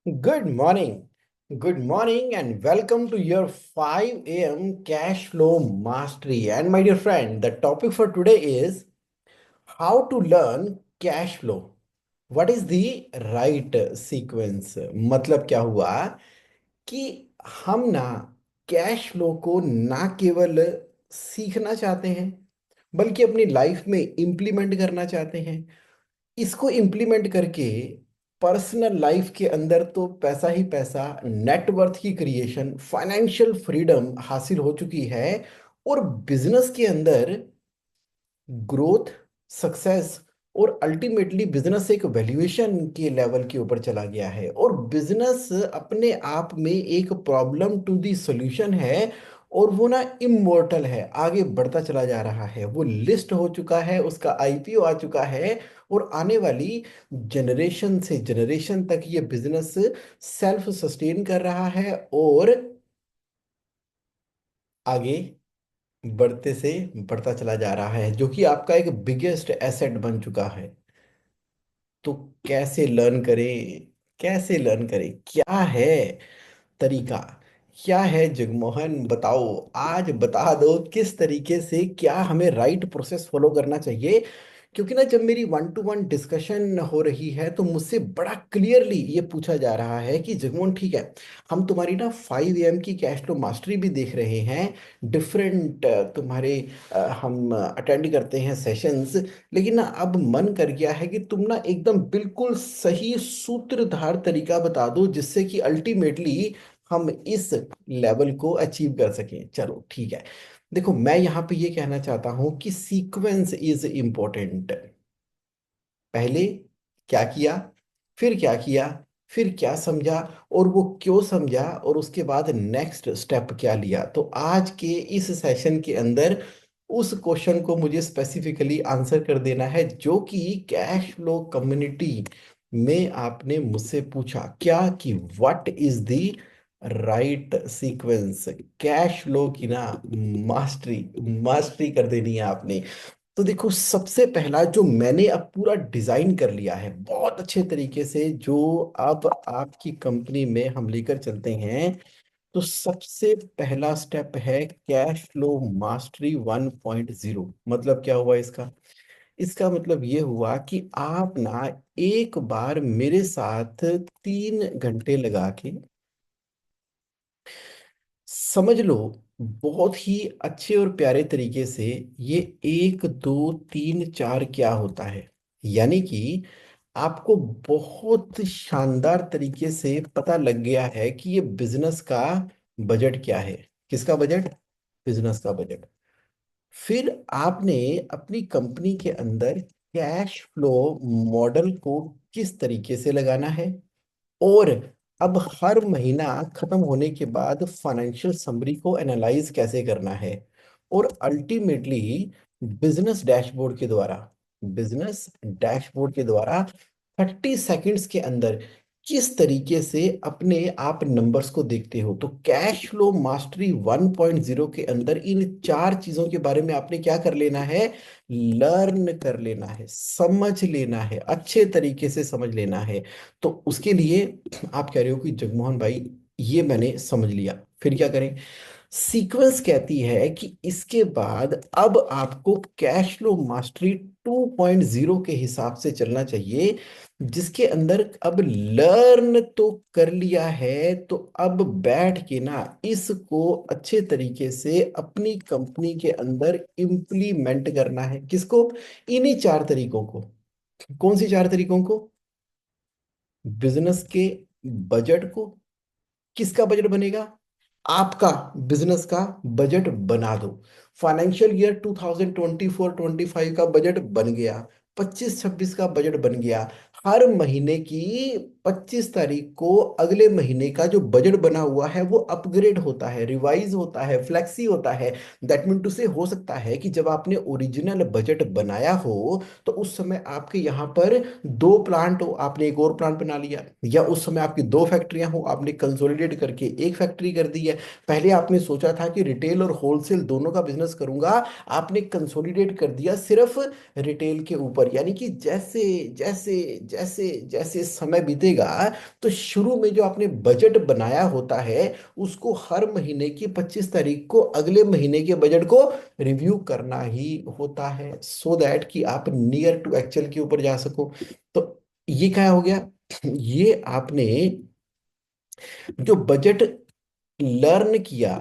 Good morning, and welcome to your 5 a.m. cash flow mastery. And my dear friend, the topic for today is how to learn cash flow. What is the right sequence? मतलब क्या हुआ कि हम ना cash flow को ना केवल सीखना चाहते हैं बल्कि अपनी लाइफ में इम्प्लीमेंट करना चाहते हैं। इसको इम्प्लीमेंट करके पर्सनल लाइफ के अंदर तो पैसा ही पैसा, नेटवर्थ की क्रिएशन, फाइनेंशियल फ्रीडम हासिल हो चुकी है। और बिजनेस के अंदर ग्रोथ, सक्सेस और अल्टीमेटली बिजनेस एक वैल्यूएशन के लेवल के ऊपर चला गया है। और बिजनेस अपने आप में एक प्रॉब्लम टू दी सॉल्यूशन है। और वो ना इमोर्टल है, आगे बढ़ता चला जा रहा है, वो लिस्ट हो चुका है, उसका आईपीओ आ चुका है। और आने वाली जनरेशन से जनरेशन तक ये बिजनेस सेल्फ सस्टेन कर रहा है और आगे बढ़ते से बढ़ता चला जा रहा है, जो कि आपका एक बिगेस्ट एसेट बन चुका है। तो कैसे लर्न करें, कैसे लर्न करें, क्या है तरीका, क्या है जगमोहन, बताओ। आज बता दो किस तरीके से, क्या हमें राइट प्रोसेस फॉलो करना चाहिए। क्योंकि ना जब मेरी वन टू वन डिस्कशन हो रही है तो मुझसे बड़ा क्लियरली ये पूछा जा रहा है कि जगमोहन ठीक है, हम तुम्हारी ना 5 AM की कैश फ्लो मास्टरी भी देख रहे हैं, डिफरेंट तुम्हारे हम अटेंड करते हैं सेशंस। लेकिन ना अब मन कर गया है कि तुम ना एकदम बिल्कुल सही सूत्रधार तरीका बता दो जिससे कि अल्टीमेटली हम इस लेवल को अचीव कर सकें। चलो ठीक है, देखो मैं यहाँ पे ये कहना चाहता हूं कि सीक्वेंस इज इम्पोर्टेंट। पहले क्या किया, फिर क्या किया, फिर क्या समझा, और वो क्यों समझा, और उसके बाद नेक्स्ट स्टेप क्या लिया। तो आज के इस सेशन के अंदर उस क्वेश्चन को मुझे स्पेसिफिकली आंसर कर देना है जो कि कैश फ्लो कम्युनिटी में आपने मुझसे पूछा, क्या कि what is the right sequence. Cash flow की ना मास्टरी मास्टरी कर देनी है आपने। तो देखो, सबसे पहला जो मैंने अब पूरा डिजाइन कर लिया है बहुत अच्छे तरीके से, जो अब आपकी कंपनी में हम लेकर चलते हैं। तो सबसे पहला स्टेप है कैश फ्लो मास्टरी 1.0। मतलब क्या हुआ इसका, इसका मतलब ये हुआ कि आप ना एक बार मेरे साथ 3 घंटे लगा के समझ लो, बहुत ही अच्छे और प्यारे तरीके से, ये 1 2 3 4 क्या होता है। यानी कि आपको बहुत शानदार तरीके से पता लग गया है कि ये बिजनेस का बजट क्या है। किसका बजट, बिजनेस का बजट। फिर आपने अपनी कंपनी के अंदर कैश फ्लो मॉडल को किस तरीके से लगाना है। और अब हर महीना खत्म होने के बाद फाइनेंशियल समरी को एनालाइज कैसे करना है। और अल्टीमेटली बिजनेस डैशबोर्ड के द्वारा, बिजनेस डैशबोर्ड के द्वारा 30 सेकंड्स के अंदर किस तरीके से अपने आप नंबर्स को देखते हो। तो कैश फ्लो मास्टरी 1.0 के अंदर इन 4 चीजों के बारे में आपने क्या कर लेना है, लर्न कर लेना है, समझ लेना है, अच्छे तरीके से समझ लेना है। तो उसके लिए आप कह रहे हो कि जगमोहन भाई ये मैंने समझ लिया, फिर क्या करें। सीक्वेंस कहती है कि इसके बाद अब आपको कैश फ्लो मास्टरी 2.0 के हिसाब से चलना चाहिए, जिसके अंदर अब लर्न तो कर लिया है, तो अब बैठ के ना इसको अच्छे तरीके से अपनी कंपनी के अंदर इम्प्लीमेंट करना है। किसको, इन्हीं 4 तरीकों को। कौन सी 4 तरीकों को, बिजनेस के बजट को। किसका बजट बनेगा, आपका बिजनेस का बजट बना दो। फाइनेंशियल ईयर 2024-25 का बजट बन गया, 25-26 का बजट बन गया। हर महीने की 25 तारीख को अगले महीने का जो बजट बना हुआ है वो अपग्रेड होता है, रिवाइज होता है, फ्लेक्सी होता है। दैट मीन टू से, हो सकता है कि जब आपने ओरिजिनल बजट बनाया हो तो उस समय आपके यहाँ पर 2 प्लांट हो, आपने एक और प्लांट बना लिया। या उस समय आपकी 2 फैक्ट्रियां हो, आपने कंसोलिडेट करके एक फैक्ट्री कर दी है। पहले आपने सोचा था कि रिटेल और होलसेल दोनों का बिजनेस करूंगा, आपने कंसोलिडेट कर दिया सिर्फ रिटेल के ऊपर। यानी कि जैसे जैसे जैसे जैसे समय बीतेगा, तो शुरू में जो आपने बजट बनाया होता है, उसको हर महीने की 25 तारीख को अगले महीने के बजट को रिव्यू करना ही होता है, सो दैट कि आप नियर टू एक्चुअल के ऊपर जा सको। तो ये क्या हो गया, ये आपने जो बजट लर्न किया,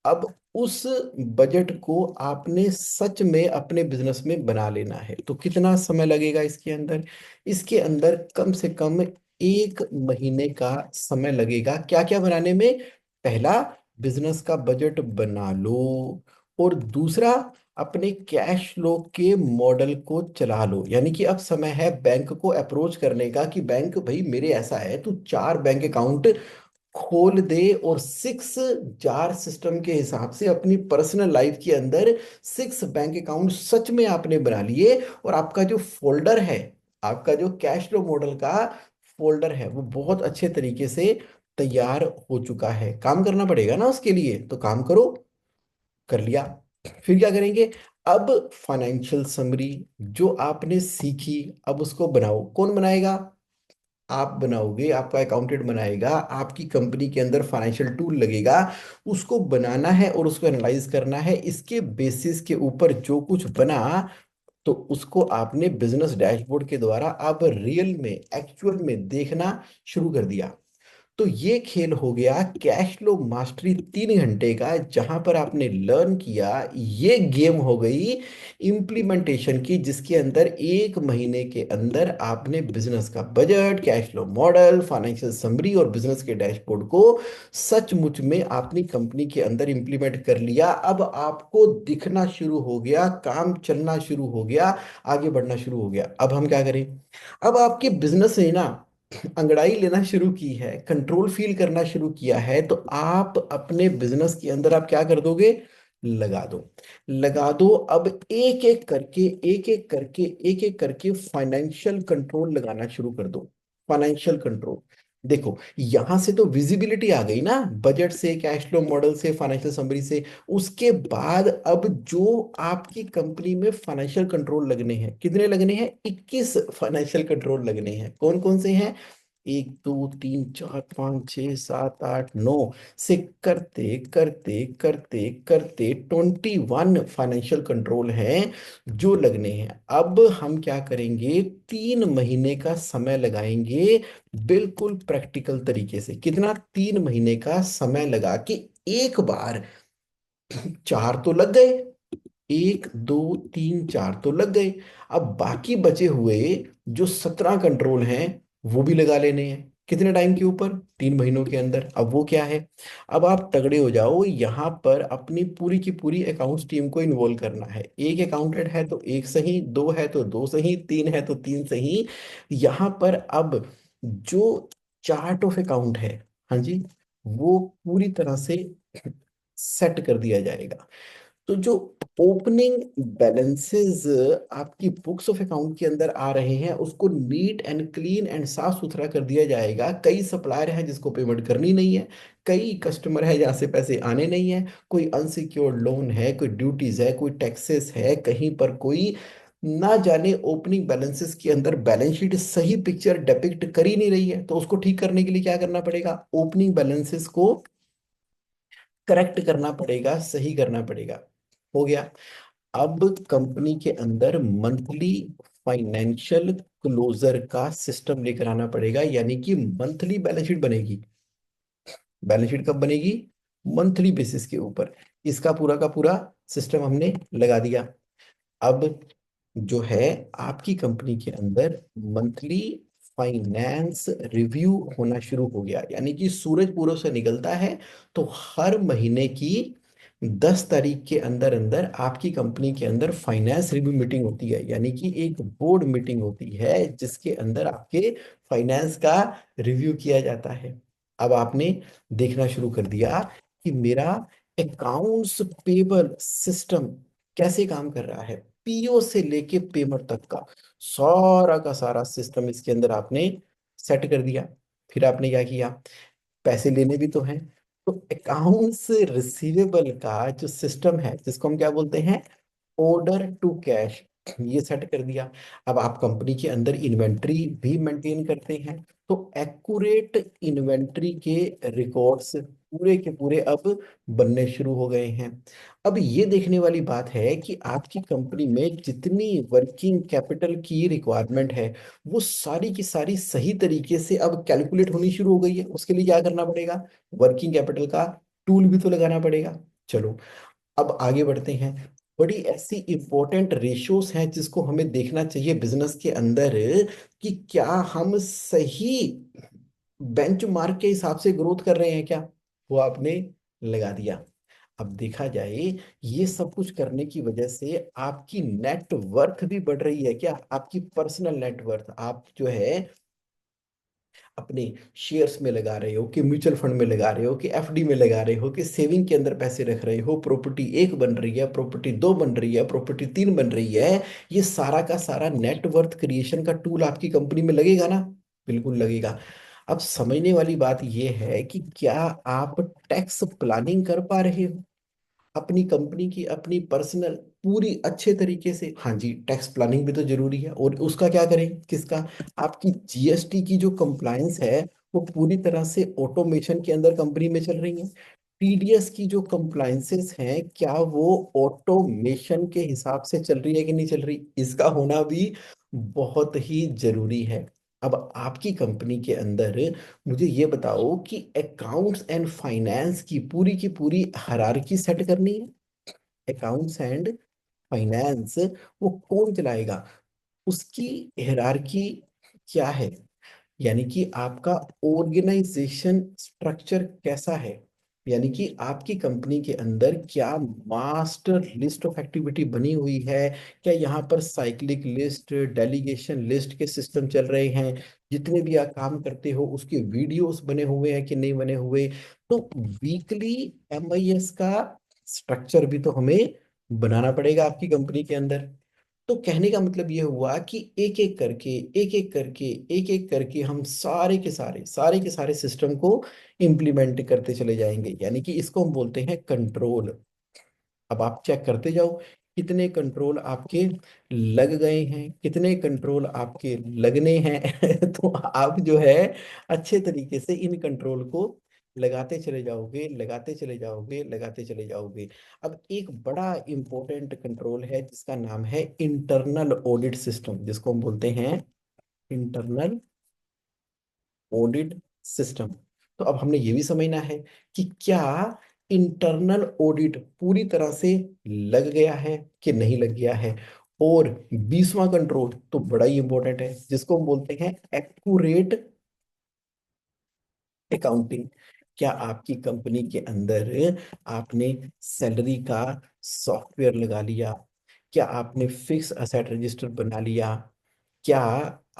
अब उस बजट को आपने सच में अपने बिजनेस में बना लेना है। तो कितना समय लगेगा इसके अंदर? इसके अंदर कम से कम 1 महीने का समय लगेगा। क्या क्या बनाने में? पहला, बिजनेस का बजट बना लो, और दूसरा, अपने कैश फ्लो के मॉडल को चला लो। यानी कि अब समय है बैंक को अप्रोच करने का कि बैंक भाई मेरे ऐसा है, तू 4 बैंक अकाउंट खोल दे, और 6 जार सिस्टम के हिसाब से अपनी पर्सनल लाइफ के अंदर 6 बैंक अकाउंट सच में आपने बना लिए, और आपका जो फोल्डर है, आपका जो कैश फ्लो मॉडल का फोल्डर है, वो बहुत अच्छे तरीके से तैयार हो चुका है। काम करना पड़ेगा ना उसके लिए, तो काम करो। कर लिया, फिर क्या करेंगे? अब फाइनेंशियल समरी जो आपने सीखी, अब उसको बनाओ। कौन बनाएगा? आप बनाओगे, आपका अकाउंटेंट बनाएगा, आपकी कंपनी के अंदर फाइनेंशियल टूल लगेगा, उसको बनाना है और उसको एनालाइज करना है। इसके बेसिस के ऊपर जो कुछ बना, तो उसको आपने बिजनेस डैशबोर्ड के द्वारा अब रियल में, एक्चुअल में देखना शुरू कर दिया। तो ये खेल हो गया कैश फ्लो मास्टरी 3 घंटे का, जहां पर आपने लर्न किया। ये गेम हो गई इम्प्लीमेंटेशन की, जिसके अंदर 1 महीने के अंदर आपने बिजनेस का budget, cash flow model, financial summary और बिजनेस के डैशबोर्ड को सचमुच में अपनी कंपनी के अंदर इंप्लीमेंट कर लिया। अब आपको दिखना शुरू हो गया, काम चलना शुरू हो गया, आगे बढ़ना शुरू हो गया। अब हम क्या करें? अब आपके बिजनेस ने ना अंगड़ाई लेना शुरू की है, कंट्रोल फील करना शुरू किया है, तो आप अपने बिजनेस के अंदर आप क्या कर दोगे? लगा दो, लगा दो। अब एक एक करके, एक एक करके, एक एक करके फाइनेंशियल कंट्रोल लगाना शुरू कर दो। फाइनेंशियल कंट्रोल, देखो यहां से तो विजिबिलिटी आ गई ना, बजट से, कैश फ्लो मॉडल से, फाइनेंशियल समरी से। उसके बाद अब जो आपकी कंपनी में फाइनेंशियल कंट्रोल लगने हैं, कितने लगने हैं? 21 फाइनेंशियल कंट्रोल लगने हैं। कौन कौन से हैं? 1 2 3 4 5 6 7 8 9 से करते करते करते करते 21 फाइनेंशियल कंट्रोल हैं जो लगने हैं। अब हम क्या करेंगे? 3 महीने का समय लगाएंगे, बिल्कुल प्रैक्टिकल तरीके से। कितना? 3 महीने का समय लगा के एक बार 4 तो लग गए, 1 2 3 4 तो लग गए। अब बाकी बचे हुए जो 17 कंट्रोल हैं, वो भी लगा लेने हैं। कितने टाइम के ऊपर? 3 महीनों के अंदर। अब वो क्या है? अब आप तगड़े हो जाओ, यहाँ पर अपनी पूरी की पूरी अकाउंट्स टीम को इन्वॉल्व करना है। एक अकाउंटेंट है तो एक सही, दो है तो दो सही, तीन है तो तीन सही। यहाँ पर अब जो चार्ट ऑफ अकाउंट है, हाँ जी, वो पूरी तरह से सेट कर दिया जाएगा। तो जो ओपनिंग बैलेंसेस आपकी बुक्स ऑफ अकाउंट के अंदर आ रहे हैं, उसको नीट एंड क्लीन एंड साफ सुथरा कर दिया जाएगा। कई सप्लायर हैं जिसको पेमेंट करनी नहीं है, कई कस्टमर है जहाँ से पैसे आने नहीं है, कोई अनसिक्योर्ड लोन है, कोई ड्यूटीज है, कोई टैक्सेस है, कहीं पर कोई ना जाने ओपनिंग बैलेंसेस के अंदर बैलेंस शीट सही पिक्चर डिपिक्ट कर ही नहीं रही है। तो उसको ठीक करने के लिए क्या करना पड़ेगा? ओपनिंग बैलेंसेस को करेक्ट करना पड़ेगा, सही करना पड़ेगा। हो गया। अब कंपनी के अंदर मंथली फाइनेंशियल क्लोजर का सिस्टम लेकर आना पड़ेगा, यानी कि मंथली बैलेंस शीट बनेगी। बैलेंस शीट कब बनेगी? मंथली बेसिस के ऊपर। इसका पूरा का पूरा सिस्टम हमने लगा दिया। अब जो है आपकी कंपनी के अंदर मंथली फाइनेंस रिव्यू होना शुरू हो गया, यानी कि सूरज पूरब से निकलता है तो हर महीने की 10 तारीख के अंदर अंदर आपकी कंपनी के अंदर फाइनेंस रिव्यू मीटिंग होती है, यानी कि एक बोर्ड मीटिंग होती है जिसके अंदर आपके फाइनेंस का रिव्यू किया जाता है। अब आपने देखना शुरू कर दिया कि मेरा अकाउंट्स पेबल सिस्टम कैसे काम कर रहा है, पीओ से लेके पेमेंट तक का सारा का सारा सिस्टम इसके अंदर आपने सेट कर दिया। फिर आपने क्या किया? पैसे लेने भी तो हैं, तो अकाउंट्स रिसीवेबल का जो सिस्टम है, जिसको हम क्या बोलते हैं? Order to cash. ये सेट कर दिया। अब आप कंपनी के अंदर इन्वेंट्री भी मेंटेन करते हैं, तो एक्यूरेट इन्वेंट्री के रिकॉर्ड्स पूरे के पूरे अब बनने शुरू हो गए हैं। अब ये देखने वाली बात है कि आपकी कंपनी में जितनी वर्किंग कैपिटल की रिक्वायरमेंट है, वो सारी की सारी सही तरीके से अब कैलकुलेट होनी शुरू हो गई है। उसके लिए क्या करना पड़ेगा, वर्किंग कैपिटल का टूल भी तो लगाना पड़ेगा। चलो अब आगे बढ़ते हैं। बड़ी ऐसी इंपॉर्टेंट रेशियोज हैं जिसको हमें देखना चाहिए बिजनेस के अंदर, कि क्या हम सही बेंचमार्क के हिसाब से ग्रोथ कर रहे हैं क्या, वो आपने लगा दिया। अब देखा जाए, ये सब कुछ करने की वजह से आपकी नेट वर्थ भी बढ़ रही है क्या, आपकी पर्सनल नेट वर्थ, आप जो है अपने शेयर्स में लगा रहे हो, कि म्यूचुअल फंड में लगा रहे हो, कि एफडी में लगा रहे हो, कि सेविंग के अंदर पैसे रख रहे हो, प्रॉपर्टी एक बन रही है, प्रॉपर्टी दो बन रही है, प्रॉपर्टी तीन बन रही है, ये सारा का सारा नेटवर्थ क्रिएशन का टूल आपकी कंपनी में लगेगा ना, बिल्कुल लगेगा। अब समझने वाली बात यह है कि क्या आप टैक्स प्लानिंग कर पा रहे हो अपनी कंपनी की, अपनी पर्सनल पूरी अच्छे तरीके से। हाँ जी, टैक्स प्लानिंग भी तो जरूरी है, और उसका क्या करें, किसका, आपकी जीएसटी की जो कंप्लायंस है वो पूरी तरह से ऑटोमेशन के अंदर कंपनी में चल रही है। टीडीएस की जो कंप्लायंसेस हैं, क्या वो ऑटोमेशन के हिसाब से चल रही है कि नहीं चल रही, इसका होना भी बहुत ही जरूरी है। अब आपकी कंपनी के अंदर मुझे ये बताओ कि अकाउंट्स एंड फाइनेंस की पूरी हायरार्की सेट करनी है। अकाउंट्स एंड फाइनेंस वो कौन चलाएगा, उसकी हायरार्की क्या है, यानी कि आपका ऑर्गेनाइजेशन स्ट्रक्चर कैसा है, यानी कि आपकी कंपनी के अंदर क्या मास्टर लिस्ट ऑफ एक्टिविटी बनी हुई है, क्या यहाँ पर साइक्लिक लिस्ट, डेलीगेशन लिस्ट के सिस्टम चल रहे हैं, जितने भी आप काम करते हो उसके वीडियोस बने हुए हैं कि नहीं बने हुए। तो वीकली एमआईएस का स्ट्रक्चर भी तो हमें बनाना पड़ेगा आपकी कंपनी के अंदर। तो कहने का मतलब ये हुआ कि एक एक करके, एक एक करके, एक एक करके हम सारे के सारे सिस्टम को इम्प्लीमेंट करते चले जाएंगे, यानी कि इसको हम बोलते हैं कंट्रोल। अब आप चेक करते जाओ कितने कंट्रोल आपके लग गए हैं, कितने कंट्रोल आपके लगने हैं तो आप जो है अच्छे तरीके से इन कंट्रोल को लगाते चले जाओगे, लगाते चले जाओगे, लगाते चले जाओगे। अब एक बड़ा इंपॉर्टेंट कंट्रोल है जिसका नाम है इंटरनल ऑडिट सिस्टम, जिसको हम बोलते हैं इंटरनल ऑडिट सिस्टम। तो अब हमने ये भी समझना है कि क्या इंटरनल ऑडिट पूरी तरह से लग गया है कि नहीं लग गया है। और 20वां कंट्रोल तो बड़ा ही इंपॉर्टेंट है, जिसको हम बोलते हैं एक्यूरेट अकाउंटिंग। क्या आपकी कंपनी के अंदर आपने सैलरी का सॉफ्टवेयर लगा लिया, क्या आपने फिक्स असेट रजिस्टर बना लिया, क्या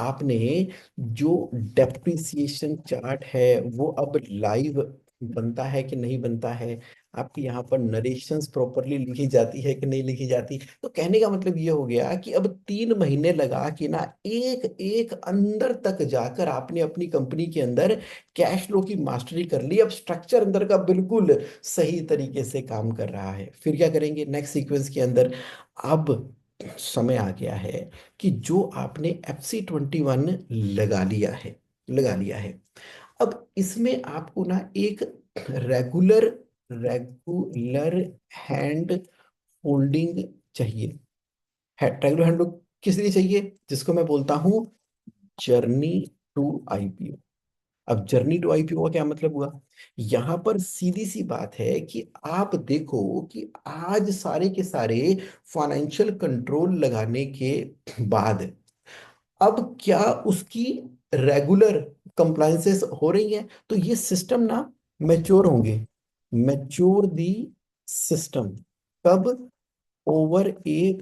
आपने जो डेप्रिसिएशन चार्ट है वो अब लाइव बनता है कि नहीं बनता है, आपकी यहाँ पर नरेशंस प्रॉपरली लिखी जाती है कि नहीं लिखी जाती। तो कहने का मतलब ये हो गया कि अब 3 महीने लगा कि ना एक एक अंदर तक जाकर आपने अपनी कंपनी के अंदर कैश फ्लो की मास्टरी कर ली। अब स्ट्रक्चर अंदर का बिल्कुल सही तरीके से काम कर रहा है। फिर क्या करेंगे नेक्स्ट सीक्वेंस के अंदर, अब समय आ गया है कि जो आपने FC21 लगा लिया है, लगा लिया है, अब इसमें आपको ना एक रेगुलर रेगुलर हैंड होल्डिंग चाहिए है। रेगुलर हैंड किस लिए चाहिए, जिसको मैं बोलता हूँ जर्नी टू आईपीओ। अब जर्नी टू आईपीओ का क्या मतलब हुआ, यहां पर सीधी सी बात है कि आप देखो कि आज सारे के सारे फाइनेंशियल कंट्रोल लगाने के बाद अब क्या उसकी रेगुलर कंप्लायंसेस हो रही हैं, तो ये सिस्टम ना मैच्योर होंगे। मैच्योर दी सिस्टम कब, over a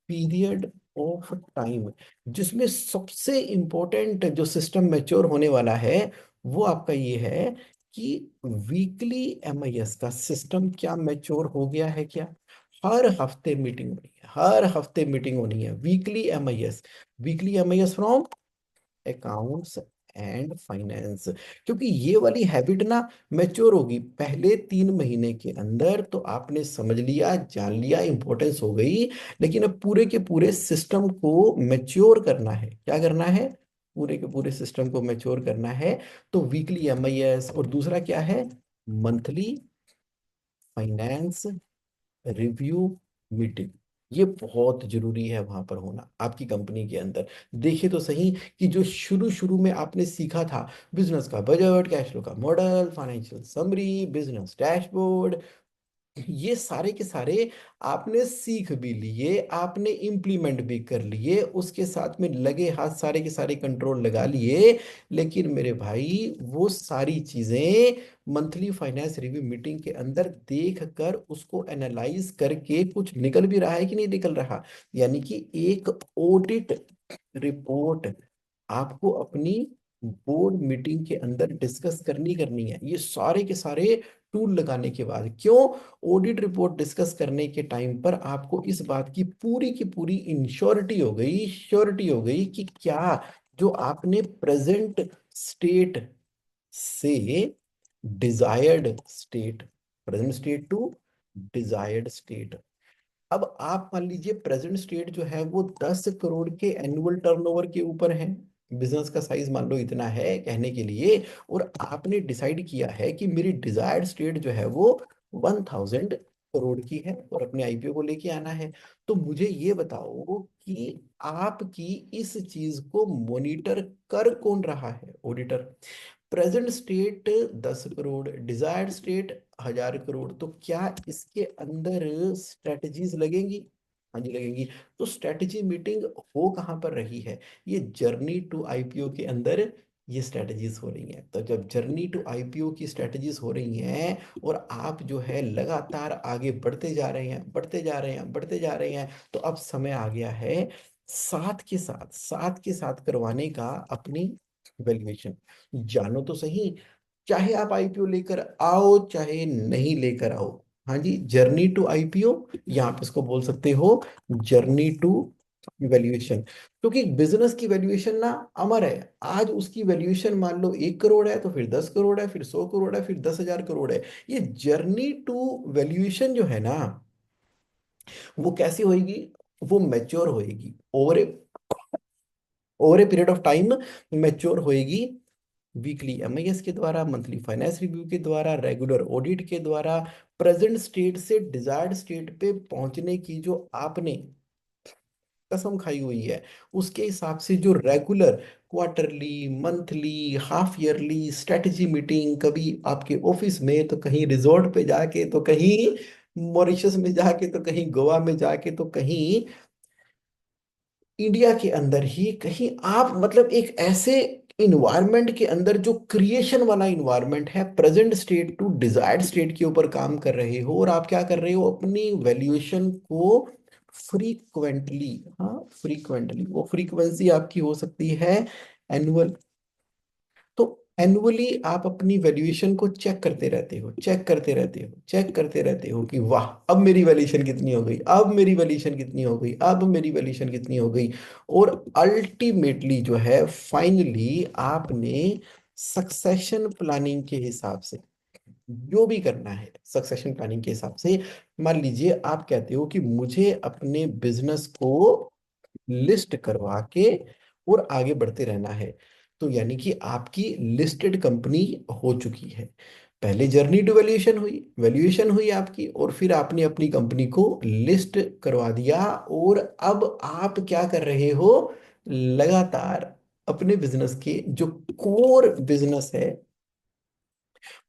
period of time, जिसमें सबसे इंपॉर्टेंट जो सिस्टम मैच्योर होने वाला है वो आपका ये है कि वीकली एमआईएस का सिस्टम क्या मैच्योर हो गया है क्या। हर हफ्ते मीटिंग होनी है, हर हफ्ते मीटिंग होनी है, weekly MIS, weekly MIS from accounts and finance. क्योंकि ये वाली हैबिट ना मैच्योर होगी पहले 3 महीने के अंदर, तो आपने समझ लिया, जान लिया, इंपॉर्टेंस हो गई। लेकिन अब पूरे के पूरे सिस्टम को मैच्योर करना है। क्या करना है? पूरे के पूरे सिस्टम को मैच्योर करना है। तो वीकली एमआईएस, और दूसरा क्या है? Monthly finance review meeting. ये बहुत जरूरी है वहां पर होना आपकी कंपनी के अंदर। देखिए तो सही कि जो शुरू शुरू में आपने सीखा था, बिजनेस का बजट, कैश फ्लो का model, financial summary, business dashboard, ये सारे के सारे आपने सीख भी लिए, आपने इम्प्लीमेंट भी कर लिए, उसके साथ में लगे हाथ सारे के सारे कंट्रोल लगा लिए। लेकिन मेरे भाई वो सारी चीजें मंथली फाइनेंस रिव्यू मीटिंग के अंदर देख कर उसको एनालाइज करके कुछ निकल भी रहा है कि नहीं निकल रहा? यानी कि एक ऑडिट रिपोर्ट आपको अपनी बोर्ड मीटिंग के अंदर डिस्कस करनी है, ये सारे के सारे टूल लगाने के बाद। क्यों? ऑडिट रिपोर्ट डिस्कस करने के टाइम पर आपको इस बात की पूरी इंश्योरिटी हो गई, श्योरिटी हो गई कि क्या जो आपने प्रेजेंट स्टेट से desired state, present state to desired state. अब आप मान लीजिए प्रेजेंट स्टेट जो है वो 10 करोड़ के एनुअल टर्नओवर के ऊपर है। बिजनेस का साइज मान लो इतना है कहने के लिए, और आपने डिसाइड किया है कि मेरी डिजायर्ड स्टेट जो है वो 1000 करोड़ की है और अपने आईपीओ को लेके आना है। तो मुझे ये बताओ कि आपकी इस चीज को मॉनिटर कर कौन रहा है? Auditor. Present state 10 crore, desired state 1000 crore, तो क्या इसके अंदर स्ट्रेटजीज लगेंगी? हाँ जी लगेंगी। तो स्ट्रेटजी मीटिंग हो कहाँ पर रही है? ये जर्नी टू आईपीओ के अंदर ये स्ट्रेटजीज हो रही हैं। तो जब जर्नी टू आईपीओ की स्ट्रेटजीज हो रही हैं और आप जो है लगातार आगे बढ़ते जा रहे हैं, बढ़ते जा रहे हैं, बढ़ते जा रहे हैं, तो अब समय आ गया है साथ के साथ करवाने का अपनी वैल्यूएशन। जानो तो सही, चाहे आप आईपीओ लेकर आओ चाहे नहीं लेकर आओ। हाँ जी, जर्नी टू आईपीओ, यहाँ पे इसको बोल सकते हो जर्नी टू वैल्यूएशन। क्योंकि बिजनेस की वैल्यूएशन ना अमर है। आज उसकी वैल्यूएशन मान लो 1 करोड़ है, तो फिर 10 करोड़ है, फिर 100 करोड़ है, फिर 10,000 करोड़ है। ये जर्नी टू वैल्यूएशन जो है ना, वो कैसी होएगी? वो मैच्योर होएगी over a period of time, mature होएगी। वीकली एमआईएस के द्वारा, मंथली फाइनेंस रिव्यू के द्वारा, रेगुलर ऑडिट के द्वारा, प्रेजेंट स्टेट से डिजायर्ड स्टेट पे पहुंचने की जो आपने कसम खाई हुई है, उसके हिसाब से जो regular quarterly, monthly, half yearly strategy meeting, कभी आपके ऑफिस में तो कहीं रिजॉर्ट पे जाके, तो कहीं मॉरिशस में जाके, तो कहीं गोवा में जाके, तो कहीं इंडिया के अंदर ही कहीं, आप मतलब एक ऐसे इन्वायरमेंट के अंदर जो क्रिएशन वाला इन्वायरमेंट है, present state to desired state के ऊपर काम कर रहे हो, और आप क्या कर रहे हो? अपनी वैल्यूएशन को फ्रीक्वेंटली, हाँ फ्रीक्वेंटली, वो फ्रीक्वेंसी आपकी हो सकती है एनुअल। तो एनुअली आप अपनी वैल्यूएशन को चेक करते रहते हो, चेक करते रहते हो, चेक करते रहते हो कि वाह, अब मेरी वैल्यूएशन कितनी हो गई, अब मेरी वैल्यूएशन कितनी हो गई, अब मेरी वैल्यूएशन कितनी हो गई। और अल्टीमेटली जो है, फाइनली आपने सक्सेशन प्लानिंग के हिसाब से जो भी करना है, सक्सेशन प्लानिंग के हिसाब से, मान लीजिए आप कहते हो कि मुझे अपने बिजनेस को लिस्ट करवा के और आगे बढ़ते रहना है। तो यानी कि आपकी लिस्टेड कंपनी हो चुकी है। पहले जर्नी टू वैल्यूएशन हुई, वैल्यूएशन हुई आपकी, और फिर आपने अपनी कंपनी को लिस्ट करवा दिया। और अब आप क्या कर रहे हो? लगातार अपने बिजनेस के जो कोर बिजनेस है,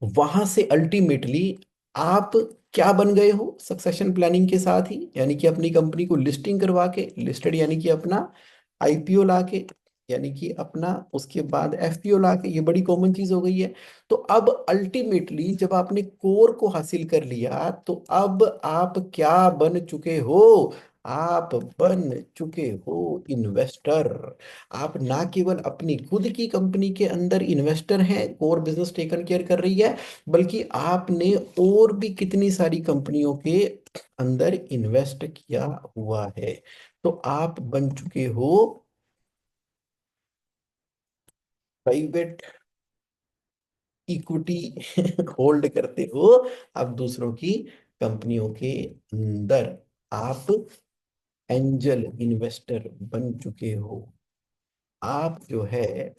वहां से अल्टीमेटली आप क्या बन गए हो? सक्सेशन प्लानिंग के साथ ही, यानी कि अपनी कंपनी को लिस्टिंग करवा के, लिस्टेड यानी कि अपना आईपीओ ला के, यानी कि अपना उसके बाद एफपीओ ला के, ये बड़ी कॉमन चीज हो गई है। तो अब अल्टीमेटली जब आपने कोर को हासिल कर लिया, तो अब आप क्या बन चुके हो? आप बन चुके हो इन्वेस्टर। आप ना केवल अपनी खुद की कंपनी के अंदर इन्वेस्टर हैं, कोर बिजनेस टेकन केयर कर रही है, बल्कि आपने और भी कितनी सारी कंपनियों के अंदर इन्वेस्ट किया हुआ है। तो आप बन चुके हो प्राइवेट इक्विटी होल्ड करते हो आप दूसरों की कंपनियों के अंदर, आप एंजल इन्वेस्टर बन चुके हो, आप जो है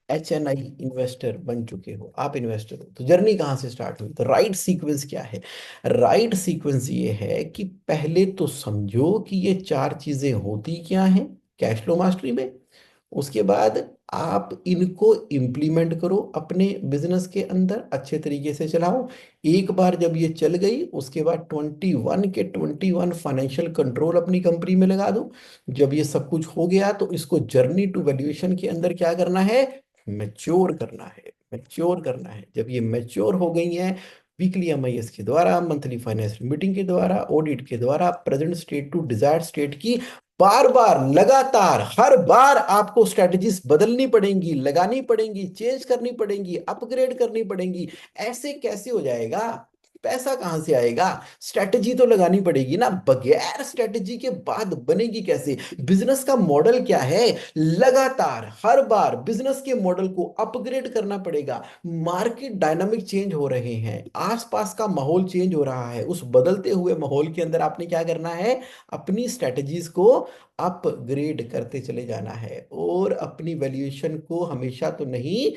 HNI इन्वेस्टर बन चुके हो, आप इन्वेस्टर हो। तो जर्नी कहाँ से स्टार्ट हुई? तो राइट सीक्वेंस क्या है? राइट सीक्वेंस ये है कि पहले तो समझो कि ये चार चीजें होती क्या हैं कैश फ्लो मास्टरी में। उसके बाद आप इनको इम्प्लीमेंट करो अपने बिजनेस के अंदर, अच्छे तरीके से चलाओ। एक बार जब ये चल गई, उसके बाद 21 के 21 फाइनेंशियल कंट्रोल अपनी कंपनी में लगा दो। जब ये सब कुछ हो गया तो इसको जर्नी टू वैल्यूएशन के अंदर क्या करना है? मैच्योर करना है। मैच्योर करना है। जब ये मैच्योर हो गई हैं, वीकली MIS के द्वारा, मंथली फाइनेंशियल मीटिंग के द्वारा, ऑडिट के द्वारा, present state to desired state की बार बार लगातार हर बार आपको स्ट्रेटजीज बदलनी पड़ेंगी, लगानी पड़ेंगी, चेंज करनी पड़ेंगी, अपग्रेड करनी पड़ेंगी। ऐसे कैसे हो जाएगा? पैसा कहां से आएगा? स्ट्रेटजी तो लगानी पड़ेगी ना, बगैर स्ट्रेटजी के बाद बनेगी कैसे? बिजनेस का मॉडल क्या है? लगातार हर बार बिजनेस के मॉडल को अपग्रेड करना पड़ेगा। मार्केट डायनामिक चेंज हो रहे हैं, आसपास का माहौल चेंज हो रहा है, उस बदलते हुए माहौल के अंदर आपने क्या करना है? अपनी स्ट्रेटजीज को अपग्रेड करते चले जाना है। और अपनी वैल्यूएशन को हमेशा तो नहीं,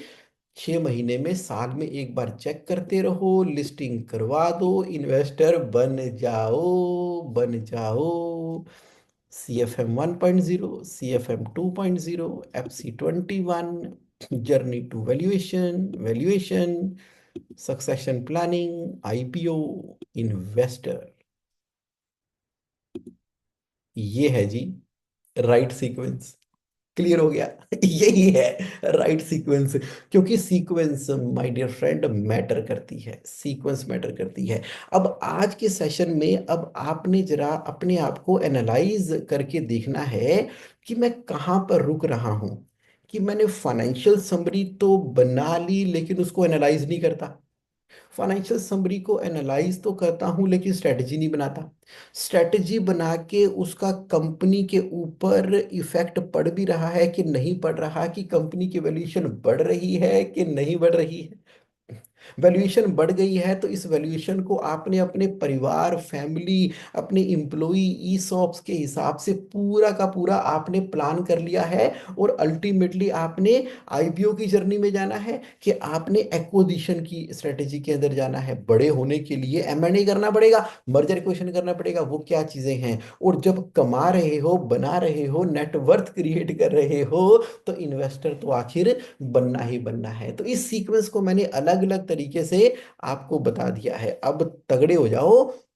6 महीने में, साल में एक बार चेक करते रहो, लिस्टिंग करवा दो, इन्वेस्टर बन जाओ, बन जाओ। CFM 1.0, CFM 2.0, FC 21, journey to valuation, valuation, succession planning, IPO, investor. ये है जी राइट सीक्वेंस। क्लियर हो गया? यही है राइट सीक्वेंस। क्योंकि sequence my dear friend matter करती है, सीक्वेंस मैटर करती है। अब आज के सेशन में अब आपने जरा अपने आप को एनालाइज करके देखना है कि मैं कहाँ पर रुक रहा हूं। कि मैंने फाइनेंशियल समरी तो बना ली लेकिन उसको एनालाइज नहीं करता। फाइनेंशियल समरी को एनालाइज तो करता हूं लेकिन स्ट्रेटजी नहीं बनाता। स्ट्रेटजी बना के उसका कंपनी के ऊपर इफेक्ट पड़ भी रहा है कि नहीं पड़ रहा, कि कंपनी की वैल्यूएशन बढ़ रही है कि नहीं बढ़ रही है। वैल्यूएशन बढ़ गई है तो इस वैल्यूएशन को आपने अपने परिवार, फैमिली, अपने इम्प्लॉई, ईसॉप्स के हिसाब से पूरा का पूरा आपने प्लान कर लिया है। और अल्टीमेटली आपने IPO की जर्नी में जाना है कि आपने एक्विजिशन की स्ट्रेटेजी के अंदर जाना है। बड़े होने के लिए M&A करना पड़ेगा, मर्जर एक्विजिशन करना पड़ेगा, वो क्या चीजें हैं। और जब कमा रहे हो, बना रहे हो, नेटवर्थ क्रिएट कर रहे हो, तो इन्वेस्टर तो आखिर बनना ही बनना है। तो इस सीक्वेंस को मैंने अलग अलग तरीके से आपको बता दिया है। अब तगड़े हो जाओ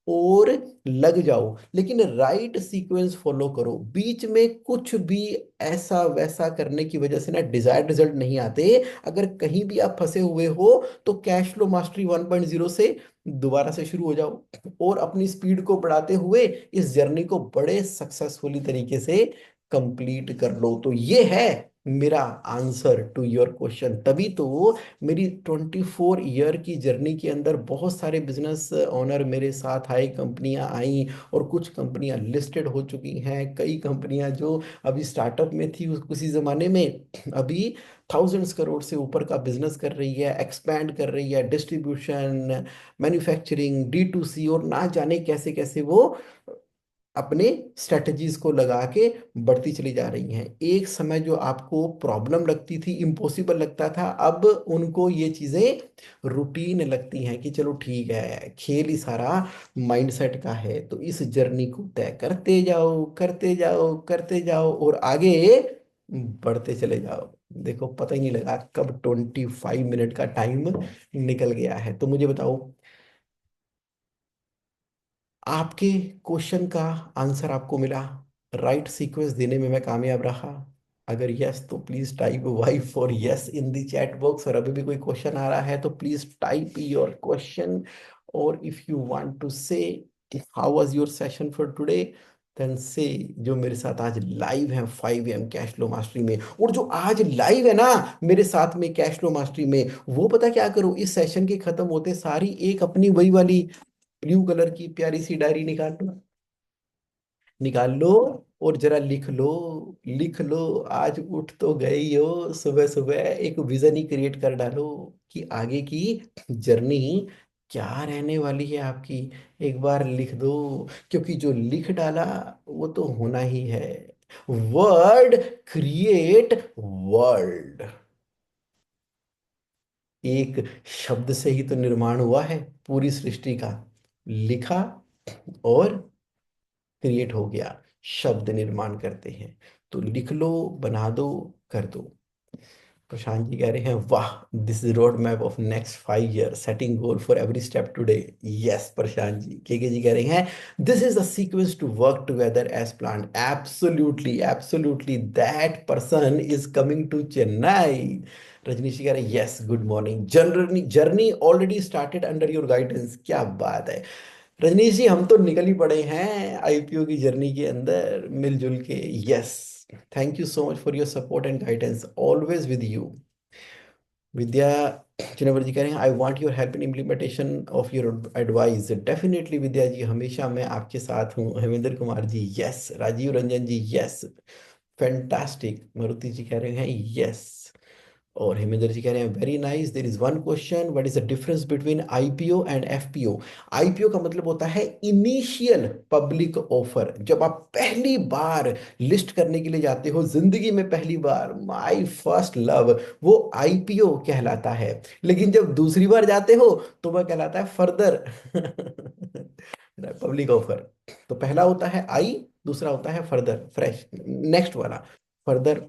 और लग जाओ, लेकिन राइट सीक्वेंस फॉलो करो। बीच में कुछ भी ऐसा वैसा करने की वजह से ना डिजायर्ड रिजल्ट नहीं आते। अगर कहीं भी आप फंसे हुए हो तो कैश फ्लो मास्टरी 1.0 से दोबारा से शुरू हो जाओ और अपनी स्पीड को बढ़ाते हुए इस जर्नी को बड़े सक्सेसफुली तरीके से कंप्लीट कर लो। तो ये है मेरा आंसर टू योर क्वेश्चन। तभी तो मेरी 24 ईयर की जर्नी के अंदर बहुत सारे बिजनेस ओनर मेरे साथ आए, कंपनियां आई, और कुछ कंपनियां लिस्टेड हो चुकी हैं। कई कंपनियां जो अभी स्टार्टअप में थी उसी जमाने में अभी थाउजेंड्स करोड़ से ऊपर का बिजनेस कर रही है, एक्सपैंड कर रही है, डिस्ट्रीब्यूशन, मैन्युफैक्चरिंग, D2C, और ना जाने कैसे कैसे वो अपने स्ट्रेटजीज को लगा के बढ़ती चली जा रही हैं। एक समय जो आपको प्रॉब्लम लगती थी, इम्पॉसिबल लगता था, अब उनको ये चीजें रूटीन लगती हैं कि चलो ठीक है, खेल ही सारा माइंडसेट का है। तो इस जर्नी को तय करते जाओ, करते जाओ, करते जाओ, और आगे बढ़ते चले जाओ। देखो पता ही नहीं लगा कब 25 मिनट का टाइम निकल गया है। तो मुझे बताओ, आपके क्वेश्चन का आंसर आपको मिला? राइट सीक्वेंस देने में मैं कामयाब रहा? अगर यस तो please type Y for yes in the chat box. और अभी भी कोई क्वेश्चन आ रहा है तो प्लीज टाइप योर क्वेश्चन। और if you want to say how was your session for today, then say. जो मेरे साथ आज लाइव है 5 AM कैश फ्लो मास्टरी में, और जो आज लाइव है ना मेरे साथ में कैश फ्लो मास्टरी में, वो पता क्या करो, इस सेशन के खत्म होते सारी एक अपनी वही वाली ब्लू कलर की प्यारी सी डायरी निकाल लो। निकाल लो और जरा लिख लो, लिख लो। आज उठ तो गए ही हो, सुबह सुबह एक विजन ही क्रिएट कर डालो कि आगे की जर्नी क्या रहने वाली है आपकी। एक बार लिख दो, क्योंकि जो लिख डाला वो तो होना ही है। Word create world. एक शब्द से ही तो निर्माण हुआ है पूरी सृष्टि का। लिखा और क्रिएट हो गया। शब्द निर्माण करते हैं। तो लिख लो, बना दो, कर दो। प्रशांत जी कह रहे हैं वाह, this is road map of next 5 year, setting goal for every step today. Yes Prashant ji. के जी कह रहे हैं this is the sequence to work together as plan. Absolutely absolutely, that person is coming to Chennai. Rajneesh ji कह रहे हैं yes, good morning. Journey journey already started under your guidance. क्या बात है रजनीश जी, हम तो निकल ही पड़े हैं आईपीओ की जर्नी के अंदर मिलजुल के। Yes, thank you so much for your support and guidance, always with you. Vidya Chinnavar ji कह रहे हैं I want your help in implementation of your advice. Definitely Vidya ji, हमेशा मैं आपके साथ हूँ। Hemendra Kumar ji yes. Rajiv Ranjan ji yes, fantastic. Maruti ji कह रहे हैं यस। और हेमेंद्र जी कह रहे हैं very nice. There is one question, what is the difference between IPO and FPO? IPO का मतलब होता है इनिशियल पब्लिक ऑफर। जब आप पहली बार लिस्ट करने के लिए जाते हो, जिंदगी में पहली बार, माय फर्स्ट लव, वो आईपीओ कहलाता है। लेकिन जब दूसरी बार जाते हो तो वह कहलाता है फर्दर पब्लिक ऑफर। तो पहला होता है आई, दूसरा होता है फर्दर, फ्रेश, नेक्स्ट वाला, further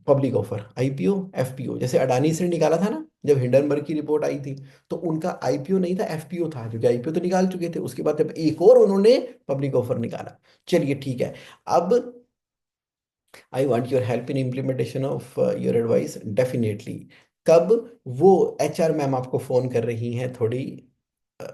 public offer. IPO FPO, जैसे अडानी से निकाला था ना जब हिंडनबर्ग की रिपोर्ट आई थी, तो उनका आईपीओ नहीं था, एफपीओ था, क्योंकि आईपीओ तो निकाल चुके थे। उसके बाद जब एक और उन्होंने पब्लिक ऑफर निकाला। चलिए ठीक है। अब आई want your help in implementation of your advice, definitely. कब? वो एचआर मैम आपको फोन कर रही हैं, थोड़ी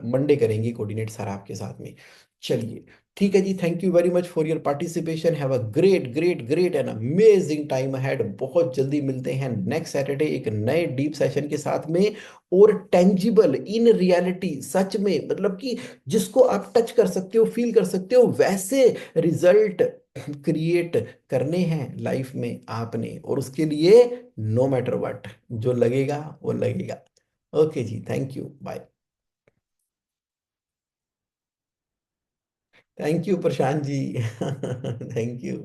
मंडे करेंगी कोऑर्डिनेट सर आपके साथ में। चलिए ठीक है जी, thank you very much for your participation. Have a great great great and amazing time ahead. बहुत जल्दी मिलते हैं नेक्स्ट सैटरडे एक नए डीप सेशन के साथ में, और टेंजिबल इन रियलिटी, सच में, मतलब कि जिसको आप टच कर सकते हो, फील कर सकते हो, वैसे रिजल्ट क्रिएट करने हैं लाइफ में आपने। और उसके लिए नो मैटर व्हाट, जो लगेगा वो लगेगा। ओके जी, thank you, bye. Thank you Prashant ji thank you.